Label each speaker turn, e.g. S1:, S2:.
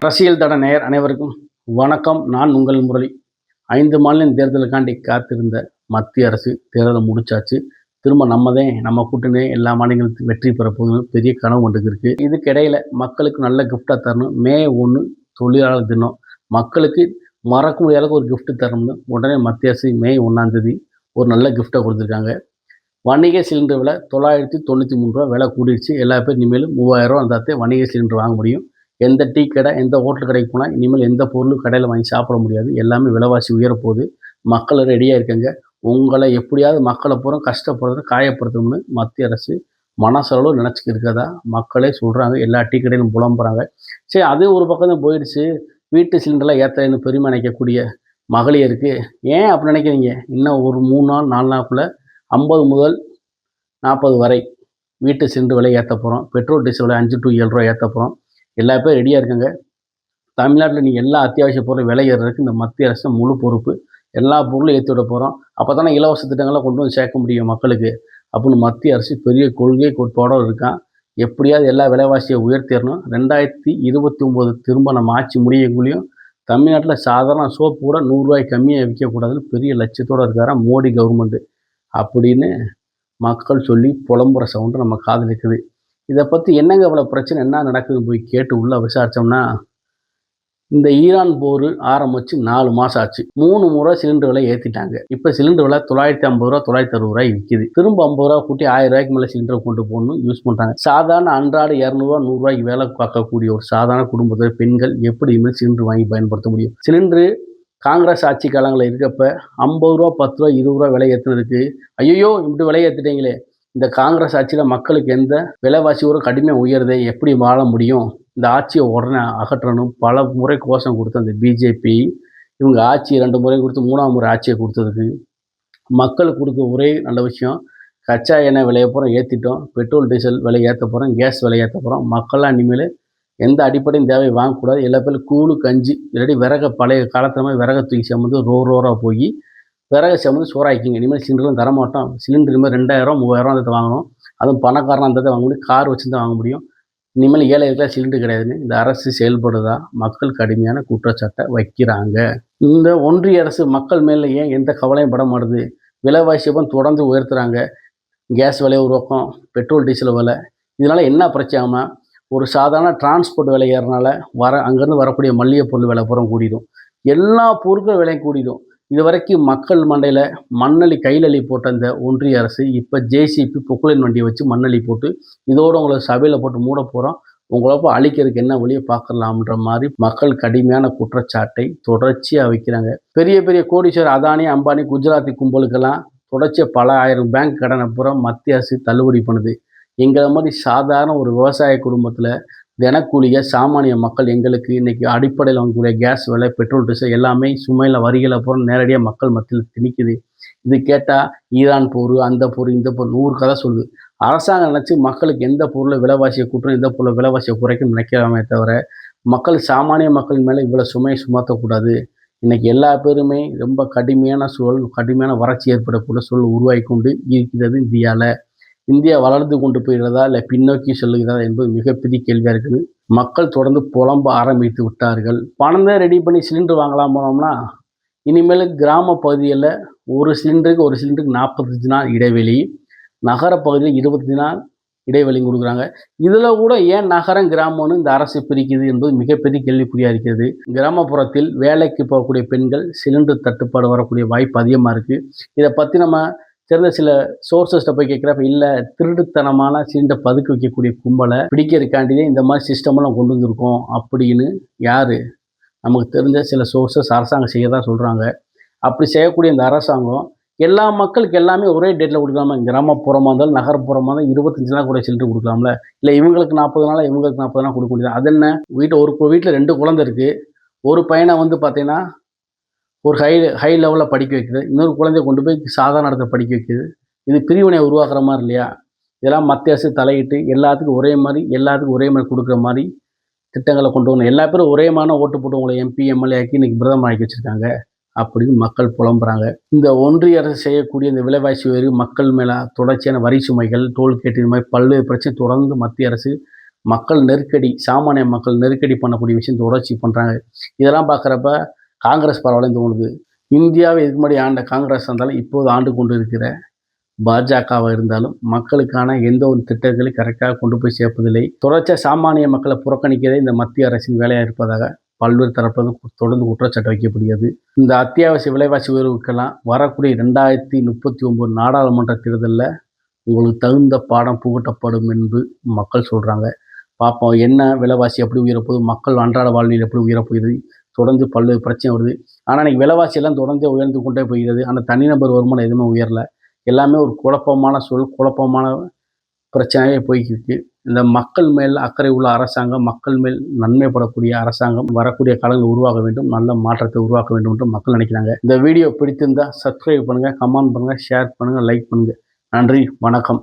S1: அரசியல் தட நேயர் அனைவருக்கும் வணக்கம். நான் உங்கள் முரளி. 5 மாநில தேர்தலுக்காண்டி காத்திருந்த மத்திய அரசு தேர்தலை முடிச்சாச்சு. திரும்ப நம்ம கூட்டணி எல்லா மாநிலங்களும் வெற்றி பெற போகுதுன்னு பெரிய கனவு ஒன்றுக்கு இருக்குது. இதுக்கிடையில் மக்களுக்கு நல்ல கிஃப்டாக தரணும். மே 1 தொழிலாளர் தினம், மக்களுக்கு மறக்க முடியாத ஒரு கிஃப்ட் தரணும்னு உடனே மத்திய அரசு மே 1 ஒரு நல்ல கிஃப்டை கொடுத்துருக்காங்க. வணிக சிலிண்டர் விலை 993 ரூபா விலை கூடிடுச்சு. எல்லா பேரும் இனிமேல் 3000 ரூபா இருந்தால் வணிக சிலிண்டர் வாங்க முடியும். எந்த டீ கடை, எந்த ஹோட்டல் கடைக்கு போனால் இனிமேல் எந்த பொருளும் கடையில் வாங்கி சாப்பிட முடியாது. எல்லாமே விலைவாசி உயரப்போகுது. மக்கள் ரெடியாக இருக்காங்க. உங்களை எப்படியாவது மக்களை பூரா கஷ்டப்படுறத காயப்படுத்தணும்னு மத்திய அரசு மனசளவு நினச்சிக்கிட்டு இருக்கதா மக்களே சொல்கிறாங்க. எல்லா டீ கடையிலும் புலம்புறாங்க. சரி, அது ஒரு பக்கம் தான் போயிடுச்சு. வீட்டு சிலிண்டர்லாம் ஏற்றலைன்னு பெருமை நினைக்கக்கூடிய மகளிருக்கு ஏன் அப்படி நினைக்கிறீங்க? இன்னும் ஒரு 3 நாள் 4 நாளுக்குள்ளே 50 முதல் 40 வரை வீட்டு சிலிண்டர் விலை ஏற்ற போகிறோம். பெட்ரோல் டீசல் விலை 5 to 7 ரூபா ஏற்ற போகிறோம். எல்லா பேரும் ரெடியாக இருக்காங்க. தமிழ்நாட்டில் நீங்கள் எல்லா அத்தியாவசிய பொருள் விலை ஏறுறதுக்கு இந்த மத்திய அரசு முழு பொறுப்பு. எல்லா பொருளும் ஏற்றி விட போகிறோம். அப்போ தானே இலவச திட்டங்கள்லாம் கொண்டு வந்து சேர்க்க முடியும் மக்களுக்கு அப்படின்னு மத்திய அரசு பெரிய கொள்கை கோட்பாடோடு இருக்கான். எப்படியாவது எல்லா விலைவாசியை உயர்த்திடணும். 2029 திரும்ப நம்ம ஆட்சி முடியக்குள்ளேயும் தமிழ்நாட்டில் சாதாரண சோப்பு கூட 100 ரூபாய்க்கு கம்மியாக விற்கக்கூடாதுன்னு பெரிய லட்சியத்தோடு இருக்காரா மோடி கவர்மெண்ட்டு அப்படின்னு மக்கள் சொல்லி புலம்புற சவுண்டு நம்ம காதில் இருக்குது. இதை பற்றி என்னங்க இவ்வளோ பிரச்சனை, என்ன நடக்குதுன்னு போய் கேட்டு உள்ளே விசாரித்தோம்னா, இந்த ஈரான் போர் ஆரம்பித்து 4 மாதம் ஆச்சு. 3 முறை சிலிண்டர் விலை ஏற்றிட்டாங்க. இப்போ சிலிண்டர் விலை 950 ரூபா 960 ரூபாய் விற்கிது. திரும்ப 50 ரூபா கூட்டி 1000 ரூபாய்க்கு மேலே சிலிண்டர் கொண்டு போகணும் யூஸ் பண்ணுறாங்க. சாதாரண அன்றாட 200 ரூபா 100 ரூபாய்க்கு வேலை பார்க்கக்கூடிய ஒரு சாதாரண குடும்பத்தில் பெண்கள் எப்படி இனிமேல் சிலிண்டர் வாங்கி பயன்படுத்த முடியும்? சிலிண்டரு காங்கிரஸ் ஆட்சி காலங்களில் இருக்கப்ப 50 ரூபா 10 ரூபா 20 ரூபா விலை ஏற்றுனதுக்கு ஐயோ இப்படி விலை ஏற்றிட்டீங்களே, இந்த காங்கிரஸ் ஆட்சியில் மக்களுக்கு எந்த விலைவாசி ஒரு கடுமையாக உயருதே, எப்படி வாழ முடியும், இந்த ஆட்சியை உடனே அகற்றணும் பல முறை கோஷம் கொடுத்த அந்த பிஜேபி இவங்க ஆட்சி 2 முறை கொடுத்து 3ஆம் முறை ஆட்சியை கொடுத்ததுக்கு மக்களுக்கு கொடுக்க ஒரே நல்ல விஷயம், கச்சா எண்ணெய் விலையை பூரா ஏற்றிட்டோம், பெட்ரோல் டீசல் விலை ஏற்ற போகிறோம், கேஸ் விலை ஏற்ற போகிறோம். மக்கள்லாம் இனிமேல் எந்த அடிப்படையும் தேவையை வாங்கக்கூடாது. எல்லா பேரும் கூழு கஞ்சி இல்லாட்டி விறக பழைய காலத்தில் மாதிரி விறக தூக்கி சம்மந்து ரோராக போய் விறகு சம்மந்து சோறாக்கிங்க. இனிமேல் சிலிண்டரும் தரமாட்டோம். சிலிண்டர் இனிமேல் 2000 3000 அந்த வாங்கணும். அதுவும் பணக்காரனாக இருந்தால் தான் வாங்க முடியும். கார் வச்சு தான் வாங்க முடியும். இனிமேல் ஏழைகளுக்குலாம் சிலிண்டர் கிடையாதுன்னு இந்த அரசு செயல்படுதா மக்கள் கடுமையான குற்றச்சாட்டை வைக்கிறாங்க. இந்த ஒன்றிய அரசு மக்கள் மேலே ஏன் எந்த கவலையும் பட மாட்டுது? விலைவாசியை தொடர்ந்து உயர்த்துறாங்க. கேஸ் விலை ஒரு பக்கம், பெட்ரோல் டீசல் விலை. இதனால் என்ன பிரச்சனை? ஒரு சாதாரண டிரான்ஸ்போர்ட் விலை ஏறனால அங்கேருந்து வரக்கூடிய மல்லிகை பொருள் விலை புறம் கூடிடும். எல்லா பொருட்கள் விலையும் கூடிடும். இது வரைக்கும் மக்கள் மண்டையில் மண்ணள்ளி கையில் போட்ட அந்த ஒன்றிய அரசு இப்போ ஜேசிபி பொக்குலின் வண்டியை வச்சு மண்ணள்ளி போட்டு இதோடு உங்களை சபையில் போட்டு மூட போகிறோம், உங்களை அழிக்கிறதுக்கு என்ன வழியை பார்க்கலாம்ன்ற மாதிரி மக்கள் கடுமையான குற்றச்சாட்டை தொடர்ச்சியாக வைக்கிறாங்க. பெரிய பெரிய கோடீஸ்வரர் அதானி அம்பானி குஜராத்தி கும்பலுக்கெல்லாம் தொடர்ச்சியாக பல ஆயிரம் பேங்க் கடனை பூரா மத்திய அரசு தள்ளுபடி பண்ணுது. எங்களை மாதிரி சாதாரண ஒரு விவசாய குடும்பத்தில் தினக்கூலிய சாமானிய மக்கள் எங்களுக்கு இன்றைக்கி அடிப்படையில் வாங்கக்கூடிய கேஸ் விலை, பெட்ரோல் டீசல் எல்லாமே சுமையில் வரிகளை போகிற நேரடியாக மக்கள் மத்தியில் திணிக்குது. இது கேட்டால் ஈரான் போர், அந்த போர், இந்த போர் 100 கதை சொல்லுது. அரசாங்கம் நினச்சி மக்களுக்கு எந்த பொருளை விலைவாசியை கூட்டணும், எந்த பொருளை விலைவாசியை குறைக்கணும்னு நினைக்கிறாமே தவிர மக்கள் சாமானிய மக்கள் மேலே இவ்வளோ சுமையை சுமத்தக்கூடாது. இன்றைக்கி எல்லா பேருமே ரொம்ப கடுமையான சூழல், கடுமையான வறட்சி ஏற்படக்கூடிய சூழல் உருவாகி கொண்டு இருக்கிறது இந்தியாவில். இந்தியா வளர்ந்து கொண்டு போயிடுறதா இல்லை பின்னோக்கி செல்லுகிறதா என்பது மிகப்பெரிய கேள்வியாக இருக்குது. மக்கள் தொடர்ந்து புலம்ப ஆரம்பித்து விட்டார்கள். பணம் தான் ரெடி பண்ணி சிலிண்டர் வாங்கலாம் போனோம்னா இனிமேல் கிராம பகுதியில் ஒரு சிலிண்டருக்கு 45 நாள் இடைவெளி, நகர பகுதியில் 25 நாள் இடைவெளி கொடுக்குறாங்க. இதில் கூட ஏன் நகரம் கிராமம்னு இந்த அரசு பிரிக்குது என்பது மிகப்பெரிய கேள்விக்குறியாக இருக்கிறது. கிராமப்புறத்தில் வேலைக்கு போகக்கூடிய பெண்கள் சிலிண்டர் தட்டுப்பாடு வரக்கூடிய வாய்ப்பு அதிகமாக இருக்குது. இதை பற்றி நம்ம தெரிந்த சில சோர்ஸஸ்ட்டை போய் கேட்குறப்ப இல்லை, திருட்டுத்தனமான சிலிண்டர் பதுக்கி வைக்கக்கூடிய கும்பலை பிடிக்கிறதுக்காண்டியே இந்த மாதிரி சிஸ்டமெல்லாம் கொண்டு வந்திருக்கோம் அப்படின்னு யார் நமக்கு தெரிஞ்ச சில சோர்ஸஸ் அரசாங்கம் செய்ய தான் சொல்கிறாங்க. அப்படி செய்யக்கூடிய இந்த அரசாங்கம் எல்லா மக்களுக்கு எல்லாமே ஒரே டேட்டில் கொடுக்கலாமா? கிராமப்புறமாக இருந்தாலும் நகர்ப்புறமாக இருந்தாலும் 25 நாள் கூட சிலிண்டர் கொடுக்கலாம்ல? இல்லை இவங்களுக்கு 40 நாள் இவங்களுக்கு 40 நாள் கொடுக்க முடியாது? அது என்ன? ஒரு வீட்டில் 2 குழந்தை இருக்குது. ஒரு பையனை பார்த்தீங்கன்னா ஒரு ஹை லெவலில் படிக்க வைக்குது, இன்னொரு குழந்தைய கொண்டு போய் சாதாரண இடத்துல படிக்க வைக்குது. இது பிரிவினை உருவாக்குற மாதிரி இல்லையா? இதெல்லாம் மத்திய அரசு தலையிட்டு எல்லாத்துக்கும் ஒரே மாதிரி கொடுக்குற மாதிரி திட்டங்களை கொண்டு வரணும். எல்லா பேரும் ஒரே மாதிரி ஓட்டு போட்டு உங்களை MP MLA ஆக்கி இன்றைக்கி பிரதமர் ஆக்கி வச்சுருக்காங்க அப்படின்னு மக்கள் புலம்புறாங்க. இந்த ஒன்றிய அரசு செய்யக்கூடிய இந்த விலைவாசி உயர்வு, மக்கள் மேலே தொடர்ச்சியான வரி சுமைகள், டோல்கேட், இது மாதிரி பல்வேறு பிரச்சனை தொடர்ந்து மத்திய அரசு மக்கள் நெருக்கடி, சாமானிய மக்கள் நெருக்கடி பண்ணக்கூடிய விஷயம் தொடர்ச்சி பண்ணுறாங்க. இதெல்லாம் பார்க்குறப்ப காங்கிரஸ் பரவாயில்லன்னு தோணுது. இந்தியாவை இதுக்கு முன்னாடி ஆண்ட காங்கிரஸ் இருந்தாலும், இப்போது ஆண்டு கொண்டு இருக்கிற பாஜகவாக இருந்தாலும் மக்களுக்கான எந்த ஒரு திட்டங்களையும் கரெக்டாக கொண்டு போய் சேர்ப்பதில்லை. தொடர்ச்சியாக சாமானிய மக்களை புறக்கணிக்கிறதே இந்த மத்திய அரசின் வேலையாக இருப்பதாக பல்வேறு தரப்பிலும் தொடர்ந்து குற்றச்சாட்டு வைக்கப்படுகிறது. இந்த அத்தியாவசிய விலைவாசி உயர்வுக்கெல்லாம் வரக்கூடிய 2039 நாடாளுமன்ற தேர்தலில் உங்களுக்கு தகுந்த பாடம் புகட்டப்படும் என்று மக்கள் சொல்கிறாங்க. பார்ப்போம் என்ன விலைவாசி எப்படி உயரப்போகுது, மக்கள் அன்றாட வாழ்வில் எப்படி உயரப்போகுது. தொடர்ந்து பல்வேறு பிரச்சனை வருது. ஆனால் இன்றைக்கி விலைவாசியெல்லாம் தொடர்ந்து உயர்ந்து கொண்டே போகிறது. ஆனால் தனிநபர் வருமானம் எதுவுமே உயரலை. எல்லாமே ஒரு குழப்பமான குழப்பமான பிரச்சனையே போய்கிட்டு. இந்த மக்கள் மேல் அக்கறை உள்ள அரசாங்கம், மக்கள் மேல் நன்மைப்படக்கூடிய அரசாங்கம் வரக்கூடிய காலங்கள் உருவாக வேண்டும், நல்ல மாற்றத்தை உருவாக்க வேண்டும் என்று மக்கள் நினைக்கிறாங்க. இந்த வீடியோ பிடித்திருந்தால் சப்ஸ்கிரைப் பண்ணுங்கள், கமெண்ட் பண்ணுங்கள், ஷேர் பண்ணுங்கள், லைக் பண்ணுங்கள். நன்றி, வணக்கம்.